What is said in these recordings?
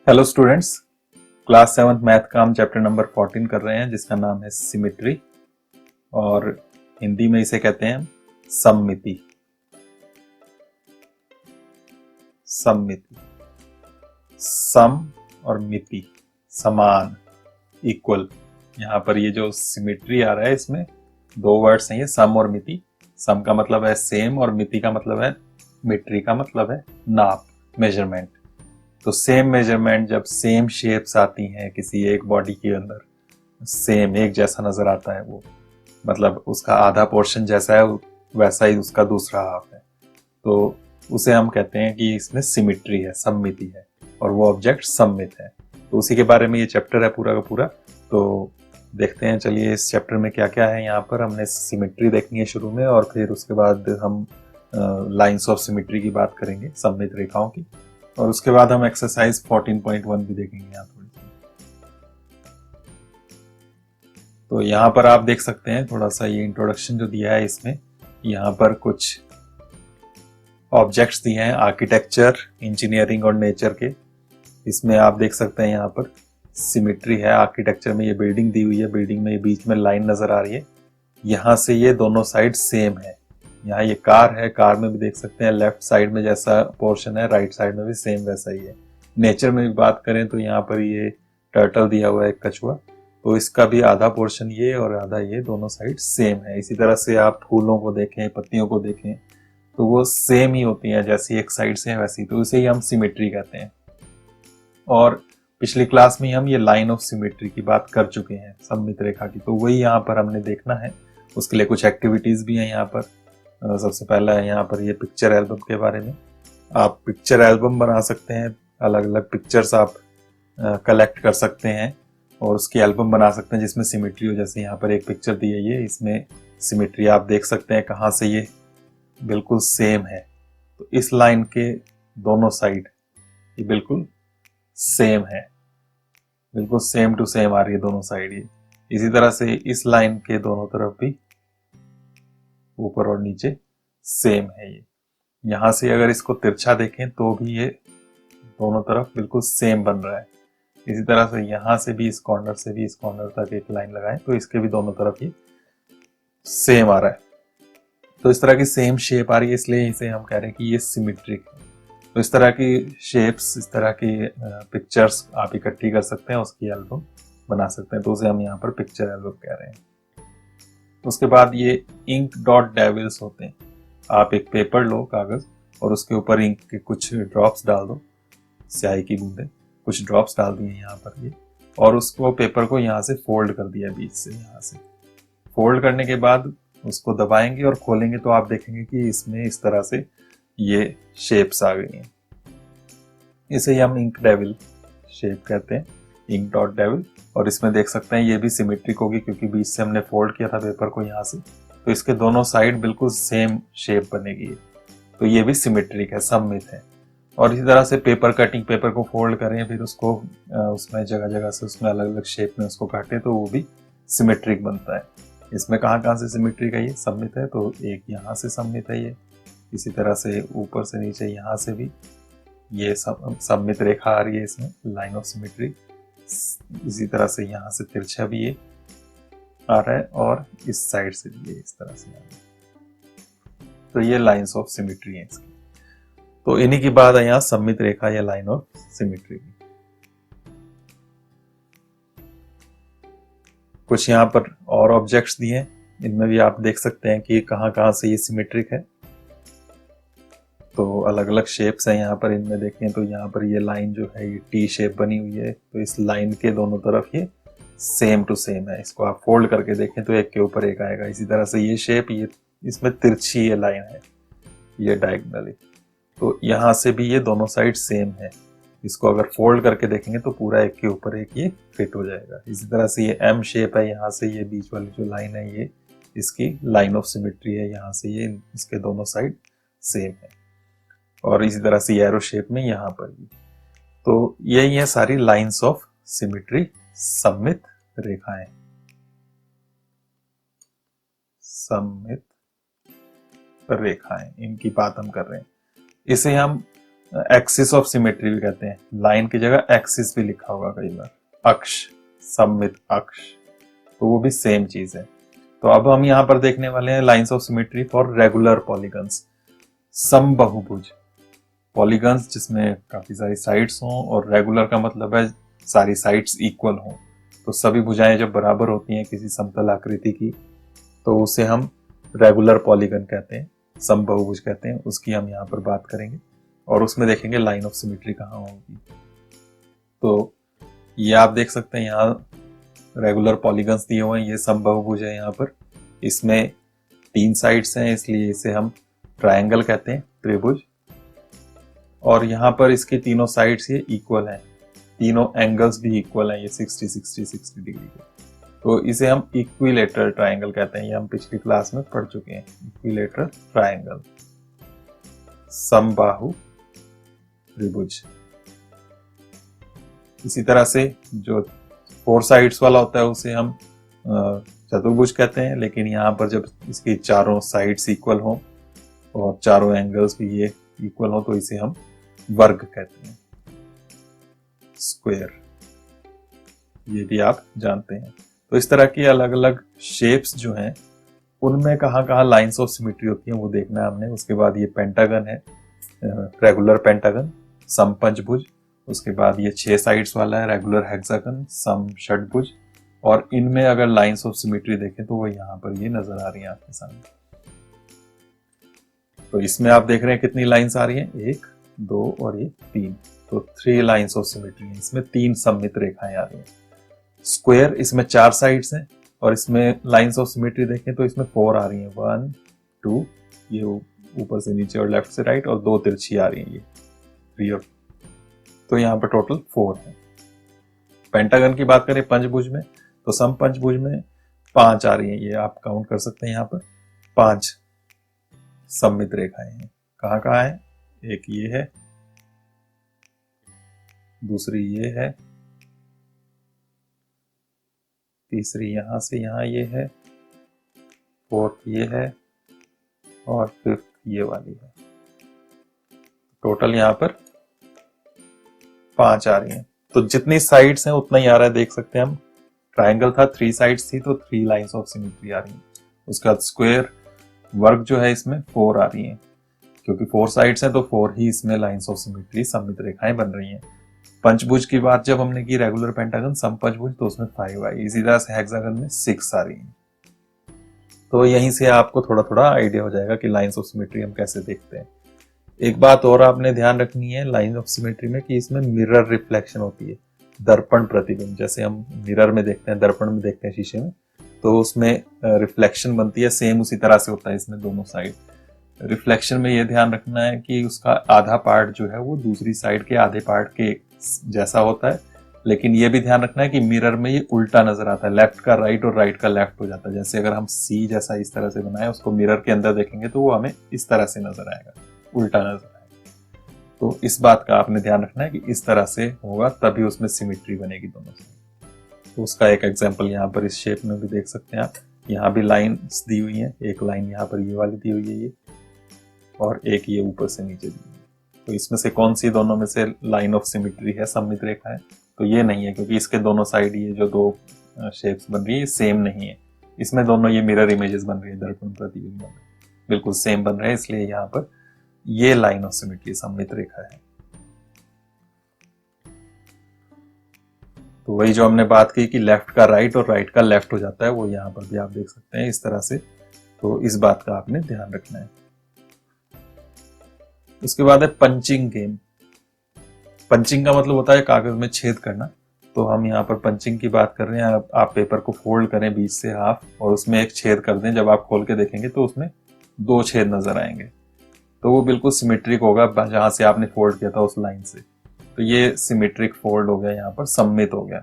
Hello students. Class 7th math का हम chapter number 14 कर रहे हैं जिसका नाम है सिमेट्री और हिंदी में इसे कहते हैं सममिति। सममिति, सम और मिति, समान, इक्वल। यहाँ पर ये जो सिमेट्री आ रहा है इसमें दो वर्ड्स हैं, ये सम और मिति। सम का मतलब है सेम और मिति का मतलब है, मिट्री का मतलब है नाप, मेजरमेंट। तो सेम मेजरमेंट जब सेम शेप्स आती हैं किसी एक बॉडी के अंदर, सेम एक जैसा नजर आता है, वो मतलब उसका आधा पोर्शन जैसा है वैसा ही उसका दूसरा हाफ है, तो उसे हम कहते हैं कि इसमें सिमिट्री है, सममिति है और वो ऑब्जेक्ट सममित है। तो उसी के बारे में ये चैप्टर है पूरा का पूरा। तो देखते हैं, चलिए इस चैप्टर में क्या क्या है। यहाँ पर हमने सिमिट्री देखनी है शुरू में और फिर उसके बाद हम लाइंस ऑफ सिमिट्री की बात करेंगे, सममित रेखाओं की, और उसके बाद हम एक्सरसाइज 14.1 भी देखेंगे यहाँ थोड़ी सी। तो यहाँ पर आप देख सकते हैं थोड़ा सा ये इंट्रोडक्शन जो दिया है इसमें, यहाँ पर कुछ ऑब्जेक्ट्स दिए हैं आर्किटेक्चर, इंजीनियरिंग और नेचर के। इसमें आप देख सकते हैं यहाँ पर सिमिट्री है। आर्किटेक्चर में ये बिल्डिंग दी हुई है, बिल्डिंग में ये बीच में लाइन नजर आ रही है, यहाँ से ये दोनों साइड सेम है। यहाँ ये कार है, कार में भी देख सकते हैं लेफ्ट साइड में जैसा पोर्शन है राइट साइड में भी सेम वैसा ही है। नेचर में भी बात करें तो यहाँ पर ये टर्टल दिया हुआ है, एक कछुआ, तो इसका भी आधा पोर्शन ये और आधा ये, दोनों साइड सेम है। इसी तरह से आप फूलों को देखें, पत्तियों को देखें तो वो सेम ही होती हैं, जैसी एक साइड से है वैसी, तो इसे ही हम सिमेट्री कहते हैं। और पिछली क्लास में हम ये लाइन ऑफ सिमेट्री की बात कर चुके हैं, सममित रेखा की, तो वही यहाँ पर हमने देखना है। उसके लिए कुछ एक्टिविटीज भी हैं यहाँ पर। सबसे पहला है यहाँ पर ये पिक्चर एल्बम के बारे में। आप पिक्चर एल्बम बना सकते हैं, अलग अलग पिक्चर्स आप कलेक्ट कर सकते हैं और उसकी एल्बम बना सकते हैं जिसमें सिमेट्री हो। जैसे यहाँ पर एक पिक्चर दी है, ये इसमें सिमेट्री आप देख सकते हैं कहाँ से ये बिल्कुल सेम है। तो इस लाइन के दोनों साइड ये बिल्कुल सेम है, बिल्कुल सेम टू सेम आ रही है दोनों साइड ये। इसी तरह से इस लाइन के दोनों तरफ भी ऊपर और नीचे सेम है ये। यहां से अगर इसको तिरछा देखें तो भी ये दोनों तरफ बिल्कुल सेम बन रहा है। इसी तरह से यहां से भी इस कॉर्नर से भी इस कॉर्नर तक एक लाइन लगाएं तो इसके भी दोनों तरफ ये सेम आ रहा है। तो इस तरह की सेम शेप आ रही है, इसलिए इसे हम कह रहे हैं कि ये सिमेट्रिक है। तो इस तरह की शेप्स, इस तरह की पिक्चर्स आप इकट्ठी कर सकते हैं, उसकी एल्बम बना सकते हैं, तो उसे हम यहाँ पर पिक्चर एल्बम कह रहे हैं। उसके बाद ये इंक डॉट डेविल्स होते हैं। आप एक पेपर लो, कागज, और उसके ऊपर इंक के कुछ ड्रॉप्स डाल दो, स्याही की बूंदें कुछ ड्रॉप्स डाल दिए यहाँ पर ये, और उसको पेपर को यहाँ से फोल्ड कर दिया बीच से। यहाँ से फोल्ड करने के बाद उसको दबाएंगे और खोलेंगे तो आप देखेंगे कि इसमें इस तरह से ये शेप्स आ गई हैं। इसे हम इंक डेविल शेप कहते हैं, इंक डॉट डेविल। और इसमें देख सकते हैं ये भी सिमेट्रिक होगी क्योंकि बीच से हमने फोल्ड किया था पेपर को यहाँ से, तो इसके दोनों साइड बिल्कुल सेम शेप बनेगी, तो ये भी सिमेट्रिक है, सममित है। और इसी तरह से पेपर कटिंग, पेपर को फोल्ड करें फिर उसको उसमें जगह जगह से उसमें अलग अलग शेप में उसको काटें तो वो भी सिमेट्रिक बनता है। इसमें कहाँ कहाँ से सिमेट्रिक है, ये सममित है, तो एक यहाँ से सममित है ये, इसी तरह से ऊपर से नीचे यहाँ से भी ये सममित रेखा आ रही है इसमें, लाइन ऑफ सिमेट्री। इसी तरह से यहाँ से तिरछा भी ये आ रहा है और इस साइड से भी ये इस तरह से आ रहा है। तो ये लाइंस ऑफ सिमेट्री है इसकी। तो इन्हीं की बात है यहाँ सममित रेखा या लाइन ऑफ सिमेट्री की। कुछ यहाँ पर और ऑब्जेक्ट्स दिए हैं, इनमें भी आप देख सकते हैं कि कहाँ कहाँ से ये सिमेट्रिक है। तो अलग अलग शेप्स हैं यहाँ पर, इनमें देखें तो यहाँ पर ये लाइन जो है ये टी शेप बनी हुई है, तो इस लाइन के दोनों तरफ ये सेम टू सेम है। इसको आप फोल्ड करके देखें तो एक के ऊपर एक आएगा। इसी तरह से ये शेप, ये इसमें तिरछी ये लाइन है, ये डायगोनली, तो यहाँ से भी ये दोनों साइड सेम है। इसको अगर फोल्ड करके देखेंगे तो पूरा एक के ऊपर एक ये फिट हो जाएगा। इसी तरह से ये एम शेप है, यहाँ से ये बीच वाली जो लाइन है ये इसकी लाइन ऑफ सिमेट्री है, यहाँ से ये इसके दोनों साइड सेम है। और इसी तरह से एरो शेप में यहाँ पर भी। तो यही है सारी लाइंस ऑफ सिमेट्री, सममित रेखाएं, सममित रेखाएं, इनकी बात हम कर रहे हैं। इसे हम एक्सिस ऑफ सिमेट्री भी कहते हैं। लाइन की जगह एक्सिस भी लिखा होगा कई बार, अक्ष, सममित अक्ष, तो वो भी सेम चीज है। तो अब हम यहाँ पर देखने वाले हैं lines of symmetry for regular polygons, समबाहुभुज। पॉलीगन्स जिसमें काफी सारी साइड्स हों, और रेगुलर का मतलब है सारी साइड्स इक्वल हों। तो सभी भुजाएं जब बराबर होती हैं किसी समतल आकृति की, तो उसे हम रेगुलर पॉलीगन कहते हैं, समबाहुभुज कहते हैं। उसकी हम यहाँ पर बात करेंगे और उसमें देखेंगे लाइन ऑफ सिमेट्री कहाँ होगी। तो ये आप देख सकते हैं यहाँ रेगुलर पॉलीगन्स दिए हुए हैं, ये समबाहुभुज है। यहाँ पर इसमें 3 साइड्स हैं, इसलिए इसे हम ट्रायंगल कहते हैं, त्रिभुज। और यहाँ पर इसके तीनों साइड्स ये इक्वल हैं, तीनों एंगल्स भी इक्वल हैं, ये 60 डिग्री के। तो इसे हम इक्विलेटरल ट्रायंगल कहते हैं, ये हम पिछली क्लास में पढ़ चुके हैं। इक्विलेटरल ट्रायंगल, समबाहु त्रिभुज। इसी तरह से जो 4 साइड्स वाला होता है उसे हम चतुर्भुज कहते हैं, लेकिन यहाँ पर जब इसकी चारों साइड्स इक्वल हों और चारों एंगल्स भी ये इक्वल हो, तो इसे हम वर्ग कहते हैं, स्क्वायर। ये भी आप जानते हैं। तो इस तरह की अलग अलग शेप्स जो हैं, उनमें कहाँ कहाँ लाइंस ऑफ सिमेट्री होती हैं वो देखना है हमने। उसके बाद ये पेंटागन है, रेगुलर पेंटागन, समपंचभुज। उसके बाद ये 6 साइड्स वाला है, रेगुलर हेक्सागन, समषट्भुज। और इनमें अगर लाइंस ऑफ सिमेट्री देखें तो वो यहाँ पर ये नजर आ रही है आपके सामने। तो इसमें आप देख रहे हैं कितनी लाइंस आ रही हैं, 1, 2 और ये 3। तो 3 लाइंस ऑफ सिमेट्री है, इसमें 3 सममित रेखाएं आ रही हैं। स्क्वायर, इसमें 4 साइड्स हैं, और इसमें लाइंस ऑफ सिमेट्री देखें तो इसमें 4 आ रही हैं, 1, 2, ये ऊपर से नीचे और लेफ्ट से राइट, और 2 तिरछी आ रही हैं, ये 3 और, तो यहाँ पर टोटल 4 है। पेंटागन की बात करें पंचभुज में, तो समपंचभुज में 5 आ रही हैं, ये आप काउंट कर सकते हैं। यहाँ पर 5 सममित रेखाएं हैं। कहाँ कहाँ है, एक ये है, दूसरी ये है, तीसरी यहां से यहां ये है, 4th ये है, और 5th ये वाली है। टोटल यहाँ पर 5 आ रही हैं। तो जितनी साइड्स हैं उतना ही आ रहा है, देख सकते हैं हम। ट्रायंगल था, 3 साइड्स थी, तो 3 लाइंस ऑफ सिमेट्री आ रही हैं। उसके बाद स्क्वायर, वर्ग जो है इसमें 4 आ रही हैं, क्योंकि 4 साइड्स हैं तो 4 ही इसमें लाइंस ऑफ सिमेट्री, सममित रेखाएं बन रही हैं। पंचभुज की बात जब हमने की, रेगुलर पेंटागन, समपंचभुज, तो उसमें 5 आई। इसी तरह से हेक्सागन में 6 आ रही हैं। तो यहीं से आपको थोड़ा थोड़ा आइडिया हो जाएगा कि लाइंस ऑफ सिमेट्री हम कैसे देखते हैं। एक बात और आपने ध्यान रखनी है लाइन ऑफ सिमेट्री में, कि इसमें मिरर रिफ्लेक्शन होती है, दर्पण प्रतिबिंब। जैसे हम मिरर में देखते हैं, दर्पण में देखते हैं शीशे में, तो उसमें रिफ्लेक्शन बनती है, सेम उसी तरह से होता है इसमें दोनों साइड। रिफ्लेक्शन में यह ध्यान रखना है कि उसका आधा पार्ट जो है वो दूसरी साइड के आधे पार्ट के जैसा होता है, लेकिन ये भी ध्यान रखना है कि मिरर में ये उल्टा नजर आता है, लेफ्ट का राइट और राइट का लेफ्ट हो जाता है। जैसे अगर हम सी जैसा इस तरह से बनाए, उसको मिरर के अंदर देखेंगे तो वो हमें इस तरह से नजर आएगा, उल्टा नजर आएगा। तो इस बात का आपने ध्यान रखना है कि इस तरह से होगा, तभी उसमें सिमेट्री बनेगी दोनों से। तो उसका एक एग्जाम्पल यहाँ पर इस शेप में भी देख सकते हैं आप। यहाँ भी लाइन्स दी हुई है, एक लाइन यहाँ पर ये वाली दी हुई है ये, और एक ये ऊपर से नीचे दी हुई है। तो इसमें से कौन सी दोनों में से लाइन ऑफ सिमेट्री है, सममित रेखा है? तो ये नहीं है, क्योंकि इसके दोनों साइड ये जो 2 शेप्स बन रही है, सेम नहीं है। इसमें दोनों ये मिरर इमेजेस बन रही है, दर्पण प्रतिबिंब बिल्कुल सेम बन रहे हैं, इसलिए यहाँ पर ये लाइन ऑफ सिमेट्री, सममित रेखा है। तो वही जो हमने बात की कि लेफ्ट का राइट और राइट का लेफ्ट हो जाता है, वो यहाँ पर भी आप देख सकते हैं इस तरह से। तो इस बात का आपने ध्यान रखना है। उसके बाद है पंचिंग गेम। पंचिंग का मतलब होता है कागज में छेद करना। तो हम यहाँ पर पंचिंग की बात कर रहे हैं। आप पेपर को फोल्ड करें बीच से हाफ, और उसमें एक छेद कर दें। जब आप खोल के देखेंगे तो उसमें 2 छेद नजर आएंगे, तो वो बिल्कुल सिमेट्रिक होगा जहां से आपने फोल्ड किया था उस लाइन से। तो ये सिमेट्रिक फोल्ड हो गया, यहाँ पर सममित हो गया।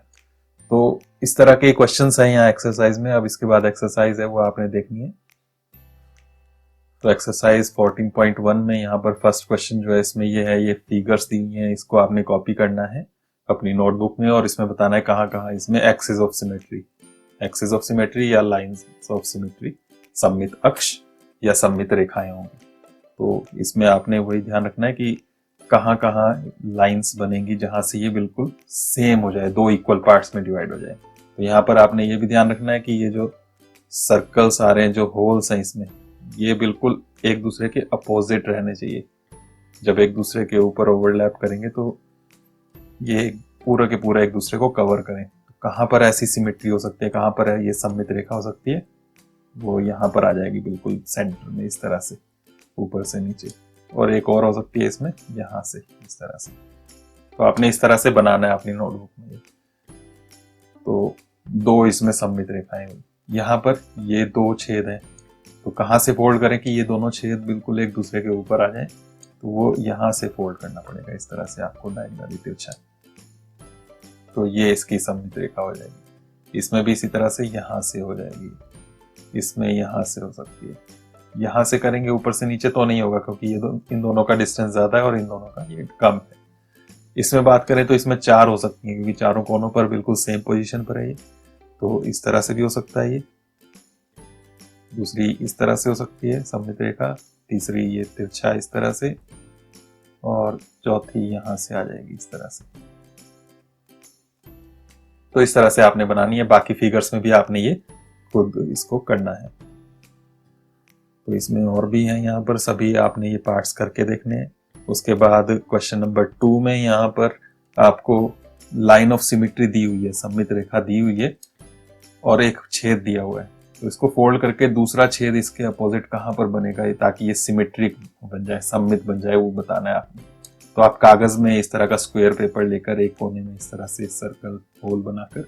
तो इस तरह के क्वेश्चंस हैं यहाँ एक्सरसाइज में। अब इसके बाद एक्सरसाइज है वो आपने देखनी है। तो एक्सरसाइज 14.1 में यहाँ पर फर्स्ट क्वेश्चन जो है इसमें ये है, ये फिगर्स दी हुई हैं, इसको आपने कॉपी करना है अपनी नोटबुक में, और इसमें बताना है कहाँ कहाँ इसमें axis of symmetry, axis of symmetry या लाइंस ऑफ सिमेट्री, सममित अक्ष या सममित रेखाएं होंगी। तो इसमें आपने वही ध्यान रखना है कि कहाँ कहाँ लाइंस बनेंगी जहां से ये बिल्कुल सेम हो जाए, दो इक्वल पार्ट्स में डिवाइड हो जाए। तो यहाँ पर आपने ये भी ध्यान रखना है कि ये जो सर्कल्स आ रहे हैं, जो होल्स हैं इसमें, ये बिल्कुल एक दूसरे के अपोजिट रहने चाहिए। जब एक दूसरे के ऊपर ओवरलैप करेंगे तो ये पूरा के पूरा एक दूसरे को कवर करें। तो कहाँ पर ऐसी सिमेट्री हो सकती है, कहाँ पर है ये सममित रेखा हो सकती है, वो यहाँ पर आ जाएगी बिल्कुल सेंटर में, इस तरह से ऊपर से नीचे। और एक और हो सकती है इसमें यहाँ से, इस तरह से। तो आपने इस तरह से बनाना है अपनी नोटबुक में। तो दो इसमें सममित रेखाएं हुई, यहाँ पर ये दो छेद हैं, तो कहाँ से फोल्ड करें कि ये दोनों छेद बिल्कुल एक दूसरे के ऊपर आ जाए, तो वो यहाँ से फोल्ड करना पड़ेगा, इस तरह से आपको डायगोनली तिरछा। तो ये इसकी सममित रेखा हो जाएगी। इसमें भी इसी तरह से यहाँ से हो जाएगी, इसमें यहाँ से हो सकती है। यहाँ से करेंगे ऊपर से नीचे तो नहीं होगा, क्योंकि ये इन दोनों का डिस्टेंस ज्यादा है और इन दोनों का ये कम है। इसमें बात करें तो इसमें चार हो सकती है, क्योंकि चारों कोनों पर बिल्कुल सेम पोजीशन पर है ये। तो इस तरह से भी हो सकता है ये, दूसरी इस तरह से हो सकती है सममित रेखा, तीसरी ये तिरछा इस तरह से, और चौथी यहाँ से आ जाएगी इस तरह से। तो इस तरह से आपने बनानी है। बाकी फिगर्स में भी आपने ये खुद इसको करना है। तो इसमें और भी हैं, यहाँ पर सभी आपने ये पार्ट्स करके देखने हैं। उसके बाद क्वेश्चन नंबर 2 में यहाँ पर आपको लाइन ऑफ सिमेट्री दी हुई है, सममित रेखा दी हुई है, और एक छेद दिया हुआ है। तो इसको फोल्ड करके दूसरा छेद इसके अपोजिट कहाँ पर बनेगा ताकि ये सिमेट्रिक बन जाए, सममित बन जाए, वो बताना है आपने। तो आप कागज में इस तरह का स्क्वायर पेपर लेकर एक कोने में इस तरह से सर्कल होल बनाकर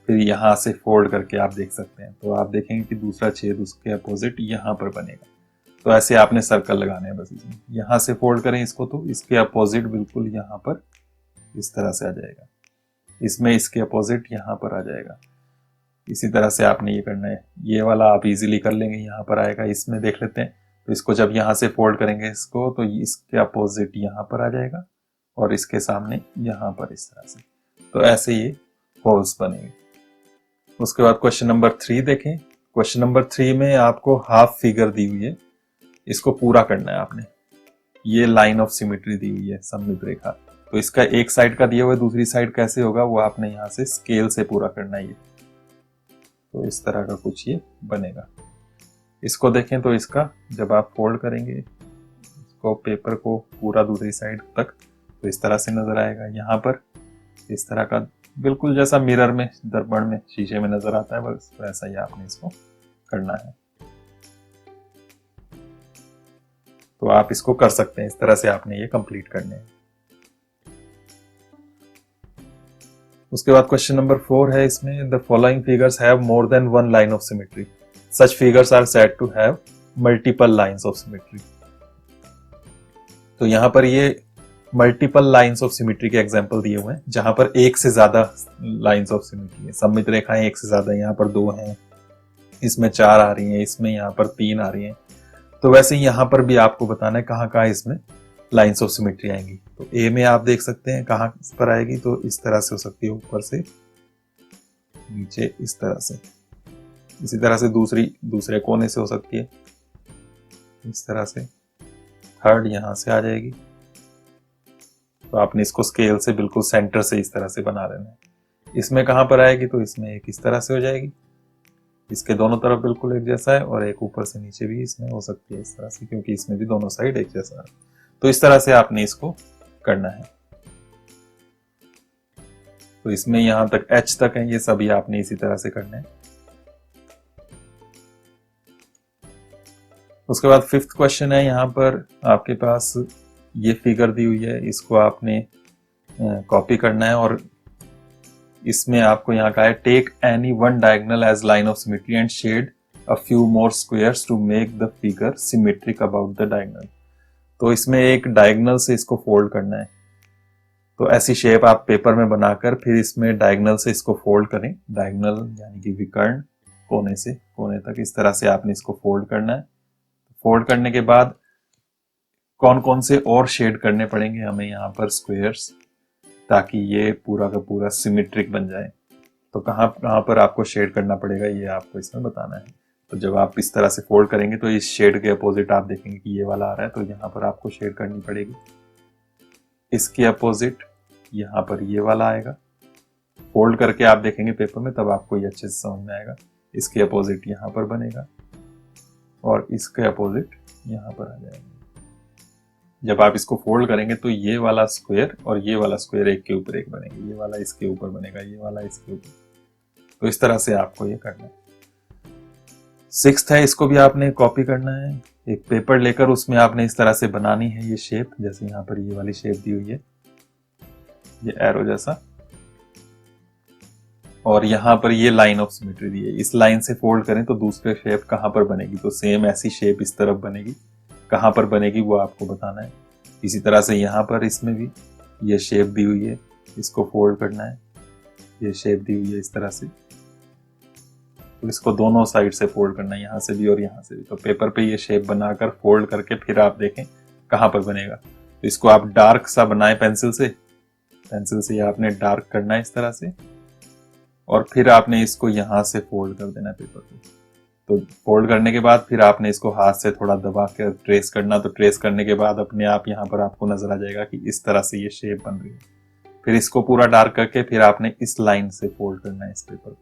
फिर यहाँ से फोल्ड करके आप देख सकते हैं। तो आप देखेंगे कि दूसरा छेद उसके अपोजिट यहाँ पर बनेगा। तो ऐसे आपने सर्कल लगाने हैं बस इसमें। यहाँ से फोल्ड करें इसको तो इसके अपोजिट बिल्कुल यहाँ पर इस तरह से आ जाएगा, इसमें इसके अपोजिट यहाँ पर आ जाएगा। इसी तरह से आपने ये करना है। ये वाला आप इजीली कर लेंगे, यहाँ पर आएगा। इसमें देख लेते हैं, तो इसको जब यहाँ से फोल्ड करेंगे इसको तो इसके अपोजिट यहाँ पर आ जाएगा और इसके सामने यहाँ पर इस तरह से। तो ऐसे ये होल्स बनेंगे। उसके बाद क्वेश्चन नंबर 3 देखें। क्वेश्चन नंबर 3 में आपको हाफ फिगर दी हुई है, इसको पूरा करना है आपने। ये लाइन ऑफ सिमेट्री दी हुई है, सममित रेखा। तो इसका एक साइड का दिया हुआ है, दूसरी साइड कैसे होगा वो आपने यहाँ से स्केल से पूरा करना है। ये तो इस तरह का कुछ ये बनेगा। इसको देखें तो इसका जब आप फोल्ड करेंगे इसको, पेपर को पूरा दूसरी साइड तक, तो इस तरह से नजर आएगा। यहाँ पर इस तरह का बिल्कुल जैसा मिरर में, दर्पण में, शीशे में नजर आता है, बस वैसा ही आपने इसको करना है। तो आप इसको कर सकते हैं, इस तरह से आपने ये कंप्लीट करने हैं। उसके बाद क्वेश्चन नंबर 4 है इसमें, the following figures have more than one line of symmetry, such figures are said to have multiple lines of symmetry. तो यहाँ पर ये मल्टीपल लाइंस ऑफ सिमेट्री के एग्जांपल दिए हुए हैं, जहां पर एक से ज्यादा लाइंस ऑफ सिमेट्री है। सममित रेखाएं एक से ज्यादा, यहाँ पर 2 हैं, इसमें 4 आ रही हैं, इसमें यहाँ पर 3 आ रही हैं। तो वैसे ही यहाँ पर भी आपको बताना है कहाँ कहाँ इसमें लाइंस ऑफ सिमेट्री आएंगी। तो ए में आप देख सकते हैं कहाँ पर आएगी, तो इस तरह से हो सकती है, ऊपर से नीचे इस तरह से। इसी तरह से दूसरे कोने से हो सकती है, इस तरह से। थर्ड यहाँ से आ जाएगी। तो आपने इसको स्केल से बिल्कुल सेंटर से इस तरह से बना लेना है। इसमें कहाँ पर आएगी, तो इसमें एक इस तरह से हो जाएगी, इसके दोनों तरफ बिल्कुल एक जैसा है, और एक ऊपर से नीचे भी इसमें हो सकती है इस तरह से, क्योंकि इसमें भी दोनों साइड एक जैसा है। तो इस तरह से आपने इसको करना है। तो इसमें यहां तक H तक है, ये सभी आपने इसी तरह से करना है। उसके बाद 5th क्वेश्चन है, यहाँ पर आपके पास ये फिगर दी हुई है, इसको आपने कॉपी करना है। और इसमें आपको यहाँ का है, take any one diagonal as line of symmetry and shade a few more squares to make the figure symmetric about the diagonal. तो इसमें एक डायगोनल से इसको फोल्ड करना है। तो ऐसी शेप आप पेपर में बनाकर फिर इसमें डायगोनल से इसको फोल्ड करें। डायगोनल यानी कि विकर्ण, कोने से कोने तक इस तरह से आपने इसको फोल्ड करना है। फोल्ड करने के बाद कौन कौन से और शेड करने पड़ेंगे हमें यहाँ पर स्क्वायर्स, ताकि ये पूरा का पूरा सिमेट्रिक बन जाए। तो कहाँ कहाँ पर आपको शेड करना पड़ेगा ये आपको इसमें बताना है। तो जब आप इस तरह से फोल्ड करेंगे तो इस शेड के अपोजिट आप देखेंगे कि ये वाला आ रहा है, तो यहाँ पर आपको शेड करनी पड़ेगी। इसके अपोजिट यहाँ पर ये वाला आएगा। फोल्ड करके आप देखेंगे पेपर में तब आपको ये अच्छे से समझ में आएगा। इसके अपोजिट यहाँ पर बनेगा और इसके अपोजिट यहाँ पर आ जाएगा। जब आप इसको फोल्ड करेंगे तो ये वाला स्क्वायर और ये वाला स्क्वायर एक के ऊपर एक बनेंगे, ये वाला इसके ऊपर बनेगा, ये वाला इसके ऊपर। तो इस तरह से आपको ये करना है। 6th है, इसको भी आपने कॉपी करना है। एक पेपर लेकर उसमें आपने इस तरह से बनानी है ये शेप, जैसे यहाँ पर ये वाली शेप दी हुई है, ये एरो जैसा, और यहाँ पर ये लाइन ऑफ सिमेट्री दी है। इस लाइन से फोल्ड करें तो दूसरे शेप कहाँ पर बनेगी, तो सेम ऐसी शेप इस तरफ बनेगी, कहाँ पर बनेगी वो आपको बताना है। इसी तरह से यहाँ पर इसमें भी ये शेप दी हुई है, इसको फोल्ड करना है, ये शेप दी हुई है इस तरह से, तो इसको दोनों साइड से फोल्ड करना है, यहाँ से भी और यहाँ से भी। तो पेपर पे ये शेप बनाकर फोल्ड करके फिर आप देखें कहाँ पर बनेगा। तो इसको आप डार्क सा बनाएं पेंसिल से आपने डार्क करना है इस तरह से, और फिर आपने इसको यहाँ से फोल्ड कर देना है पेपर को। तो फोल्ड करने के बाद फिर आपने इसको हाथ से थोड़ा दबा कर ट्रेस करना। तो ट्रेस करने के बाद अपने आप यहाँ पर आपको नजर आ जाएगा कि इस तरह से ये शेप बन रही है। फिर इसको पूरा डार्क करके फिर आपने इस लाइन से फोल्ड करना है इस पेपर को।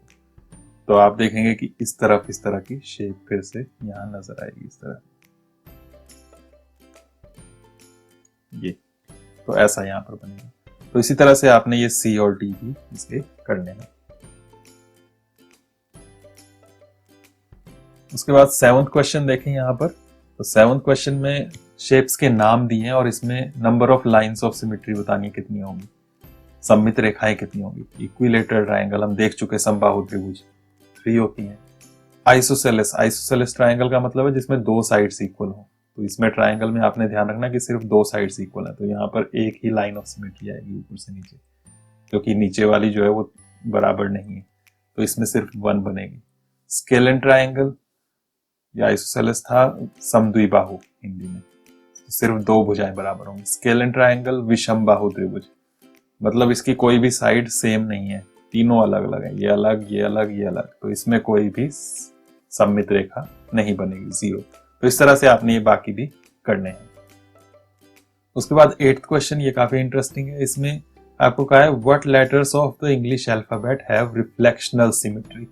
तो आप देखेंगे कि इस तरह की शेप फिर से यहाँ नजर आएगी इस तरह। ये तो ऐसा यहाँ पर बनेगा। तो इसी तरह से आपने ये C और D भी इसके करने हैं। उसके बाद 7th क्वेश्चन देखें यहाँ पर। तो 7th क्वेश्चन में शेप्स के नाम दिए हैं और इसमें number of lines of symmetry बतानी है कितनी होंगी, सममित रेखाएं कितनी होंगी। इक्विलेटरल ट्रायंगल हम देख चुके, समबाहु त्रिभुज 3 होती हैं। आइसोसेलेस ट्रायंगल का मतलब है जिसमें 2 साइड्स इक्वल हो। तो इसमें ट्रायंगल में आपने ध्यान रखना कि सिर्फ 2 साइड्स इक्वल है। तो यहाँ पर एक ही लाइन ऑफ सिमेट्री आएगी ऊपर से नीचे, क्योंकि नीचे वाली जो है वो बराबर नहीं है, तो इसमें सिर्फ 1 बनेगी। स्केलन ट्रायंगल या आइसोसेलेस था समद्विबाहु हिंदी में, तो सिर्फ 2 भुजाएं बराबर होंगी। स्केलन ट्रायंगल विषमबाहु त्रिभुज, मतलब इसकी कोई भी साइड सेम नहीं है, तीनों अलग अलग है, ये अलग ये अलग ये अलग, तो इसमें कोई भी सममित रेखा नहीं बनेगी, 0। तो इस तरह से आपने ये बाकी भी करने हैं। उसके बाद 8th क्वेश्चन, ये काफी इंटरेस्टिंग है। इसमें आपको कहा है what letters of the English alphabet have reflectional symmetry,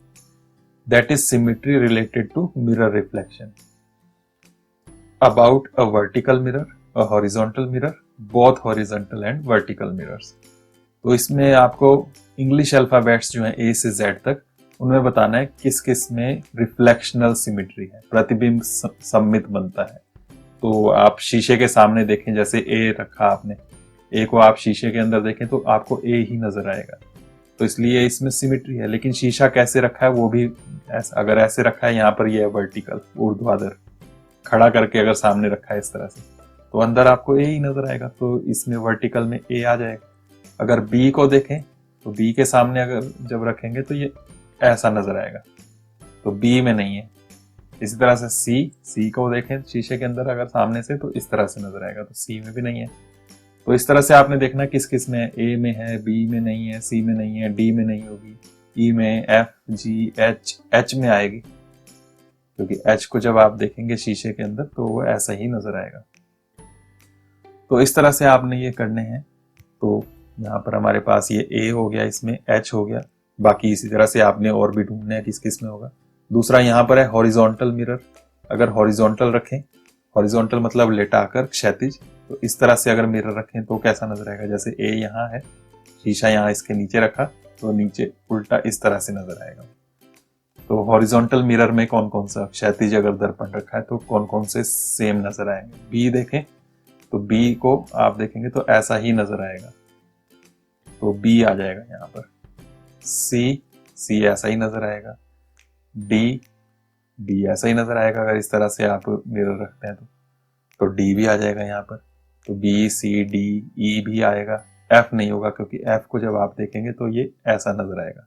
that is symmetry related to mirror reflection about a vertical mirror, a horizontal mirror, both horizontal and vertical mirrors। तो इसमें आपको इंग्लिश अल्फाबेट्स जो हैं A से Z तक, उनमें बताना है किस किस में रिफ्लेक्शनल सिमेट्री है, प्रतिबिंब सममित बनता है। तो आप शीशे के सामने देखें, जैसे A रखा आपने, A को आप शीशे के अंदर देखें तो आपको A ही नजर आएगा, तो इसलिए इसमें सिमेट्री है। लेकिन शीशा कैसे रखा है वो भी अगर ऐसे रखा है, यहाँ पर ये है वर्टिकल, ऊर्ध्वाधर खड़ा करके अगर सामने रखा है इस तरह से, तो अंदर आपको ए ही नजर आएगा, तो इसमें वर्टिकल में ए आ जाएगा। अगर बी को देखें तो बी के सामने अगर जब रखेंगे तो ये ऐसा नजर आएगा, तो बी में नहीं है। इसी तरह से सी को देखें शीशे के अंदर अगर सामने से, तो इस तरह से नजर आएगा, तो सी में भी नहीं है। तो इस तरह से आपने देखना किस किस में है, ए में है, बी में नहीं है, सी में नहीं है, डी में नहीं होगी, ई में, एफ, जी, एच में आएगी, क्योंकि एच को जब आप देखेंगे शीशे के अंदर तो वो ऐसा ही नजर आएगा। तो इस तरह से आपने ये करने हैं। तो यहाँ पर हमारे पास ये ए हो गया, इसमें एच हो गया, बाकी इसी तरह से आपने और भी ढूंढना है किस किस में होगा। दूसरा यहाँ पर है हॉरिजॉन्टल मिरर। अगर हॉरिजॉन्टल रखें, हॉरिजॉन्टल मतलब लेटाकर क्षैतिज, तो इस तरह से अगर मिरर रखें तो कैसा नजर आएगा, जैसे ए यहाँ है, शीशा यहाँ इसके नीचे रखा, तो नीचे उल्टा इस तरह से नजर आएगा। तो हॉरिजॉन्टल मिरर में कौन कौन सा, क्षैतिज अगर दर्पण रखा है तो कौन कौन से सेम नजर आएंगे। बी देखें तो बी को आप देखेंगे तो ऐसा ही नजर आएगा, तो बी आ जाएगा यहाँ पर। सी ऐसा ही नजर आएगा। डी ऐसा ही नजर आएगा अगर इस तरह से आप मिरर रखते हैं तो डी भी आ जाएगा यहाँ पर। तो बी, सी, डी, ई भी आएगा। एफ नहीं होगा, क्योंकि एफ को जब आप देखेंगे तो ये ऐसा नजर आएगा।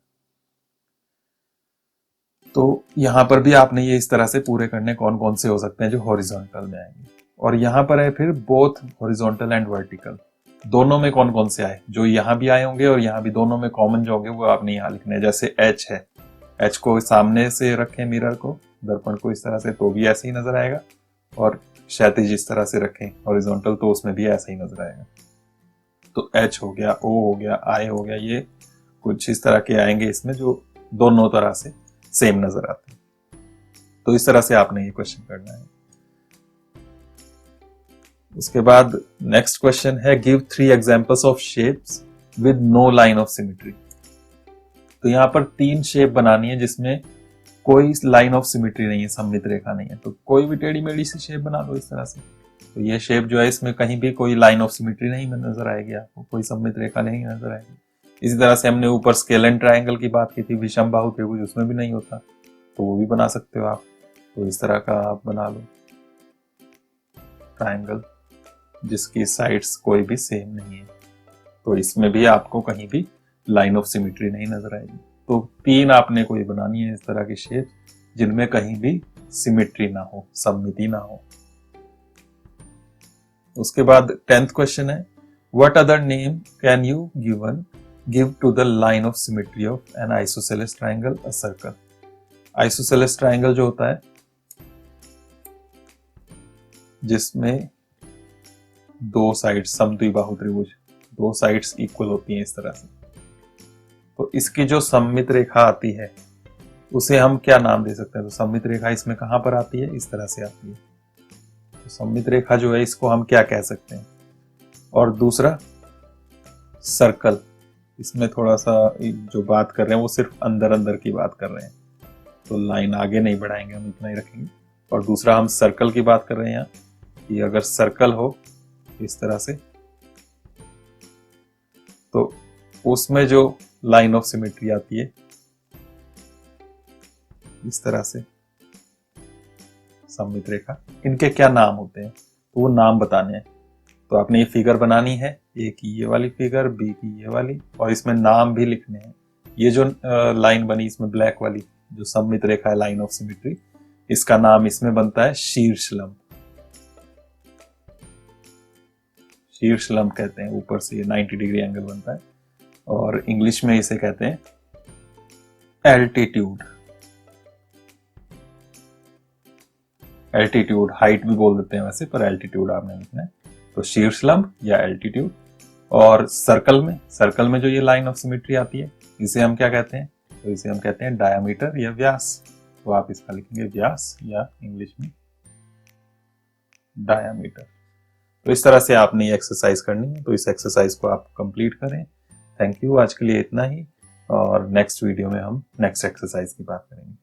तो यहाँ पर भी आपने ये इस तरह से पूरे करने कौन कौन से हो सकते हैं जो हॉरिजॉन्टल में आएंगे। और यहाँ पर है फिर बोथ हॉरिजॉन्टल एंड वर्टिकल, दोनों में कौन कौन से आए, जो यहाँ भी आए होंगे और यहाँ भी, दोनों में कॉमन जो होंगे वो आपने यहाँ लिखने हैं। जैसे एच है, एच को सामने से रखें मिरर को, दर्पण को इस तरह से, तो भी ऐसे ही नजर आएगा, और क्षैतिज इस तरह से रखें हॉरिजॉन्टल, तो उसमें भी ऐसा ही नजर आएगा। तो H हो गया, O हो गया, I हो गया, ये कुछ इस तरह के आएंगे इसमें जो दोनों तरह से सेम नजर आते हैं। तो इस तरह से आपने ये क्वेश्चन करना है। उसके बाद नेक्स्ट क्वेश्चन है give 3 examples of shapes with no line of symmetry. तो यहां पर 3 शेप बनानी है जिसमें कोई लाइन ऑफ सिमेट्री नहीं है, सममित रेखा नहीं है। तो कोई भी टेढ़ी मेढ़ी सी शेप बना दो इस तरह से। तो ये शेप जो है इसमें कहीं भी कोई लाइन ऑफ सिमेट्री नहीं नजर आएगी आपको, कोई सममित रेखा नहीं नजर आएगी। इसी तरह से हमने ऊपर स्केलन ट्रायंगल की बात की थी, विषम बाहु त्रिभुज, उसमें भी नहीं होता, तो वो भी बना सकते हो आप। तो इस तरह का आप बना लो ट्रायंगल जिसकी साइड्स कोई भी सेम नहीं है, तो इसमें भी आपको कहीं भी लाइन ऑफ सिमेट्री नहीं नजर आएगी। तो 3 आपने कोई बनानी है इस तरह की शेप जिनमें कहीं भी सिमेट्री ना हो, सममिति ना हो। उसके बाद 10th क्वेश्चन है what other name can you give to the line of symmetry of an isosceles triangle a circle. Isosceles triangle जो होता है जिसमें 2 साइड्स, समद्विबाहु त्रिभुज, 2 साइड्स इक्वल होती हैं इस तरह से, तो इसकी जो सममित रेखा आती है उसे हम क्या नाम दे सकते हैं। तो सममित रेखा इसमें कहां पर आती है, इस तरह से आती है। तो सममित रेखा जो है इसको हम क्या कह सकते हैं। और दूसरा सर्कल, इसमें थोड़ा सा जो बात कर रहे हैं वो सिर्फ अंदर अंदर की बात कर रहे हैं, तो लाइन आगे नहीं बढ़ाएंगे, हम इतना ही रखेंगे। और दूसरा हम सर्कल की बात कर रहे हैं यहाँ कि अगर सर्कल हो इस तरह से तो उसमें जो लाइन ऑफ सिमेट्री आती है इस तरह से सममित रेखा, इनके क्या नाम होते हैं तो वो नाम बताने हैं। तो आपने ये फिगर बनानी है, ए की ये वाली फिगर, बी की ये वाली, और इसमें नाम भी लिखने हैं। ये जो लाइन बनी इसमें ब्लैक वाली जो सममित रेखा है, लाइन ऑफ सिमेट्री, इसका नाम इसमें बनता है शीर्ष लंब। शीर्ष लंब कहते हैं, ऊपर से ये 90 डिग्री एंगल बनता है, और इंग्लिश में इसे कहते हैं एल्टीट्यूड। एल्टीट्यूड हाइट भी बोल देते हैं वैसे, पर एल्टीट्यूड आपने लिखना है। तो शीर्ष लंब या एल्टीट्यूड। और सर्कल में जो ये लाइन ऑफ सिमेट्री आती है इसे हम क्या कहते हैं, तो इसे हम कहते हैं डायामीटर या व्यास। तो आप इसका लिखेंगे व्यास या इंग्लिश में डायामीटर। तो इस तरह से आपने ये एक्सरसाइज करनी है, तो इस एक्सरसाइज को आप कंप्लीट करें। थैंक यू, आज के लिए इतना ही, और नेक्स्ट वीडियो में हम नेक्स्ट एक्सरसाइज की बात करेंगे।